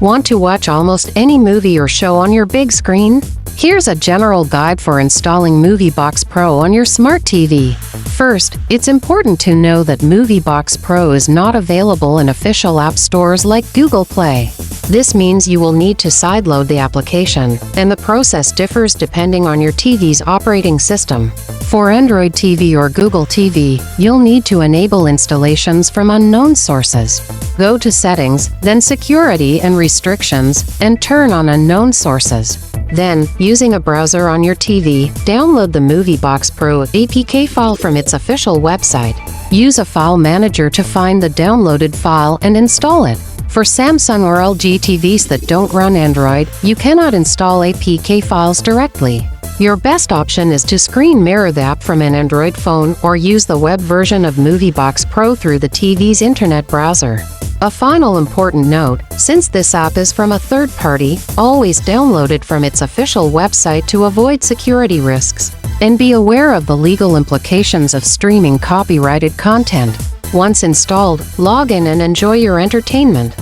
Want to watch almost any movie or show on your big screen? Here's a general guide for installing Moviebox Pro on your smart TV. First, it's important to know that Moviebox Pro is not available in official app stores like Google Play. This means you will need to sideload the application, and the process differs depending on your TV's operating system. For Android TV or Google TV, you'll need to enable installations from unknown sources. Go to Settings, then Security and Restrictions, and turn on Unknown Sources. Then, using a browser on your TV, download the Moviebox Pro APK file from its official website. Use a file manager to find the downloaded file and install it. For Samsung or LG TVs that don't run Android, you cannot install APK files directly. Your best option is to screen mirror the app from an Android phone or use the web version of Moviebox Pro through the TV's internet browser. A final important note, since this app is from a third party, always download it from its official website to avoid security risks. And be aware of the legal implications of streaming copyrighted content. Once installed, log in and enjoy your entertainment.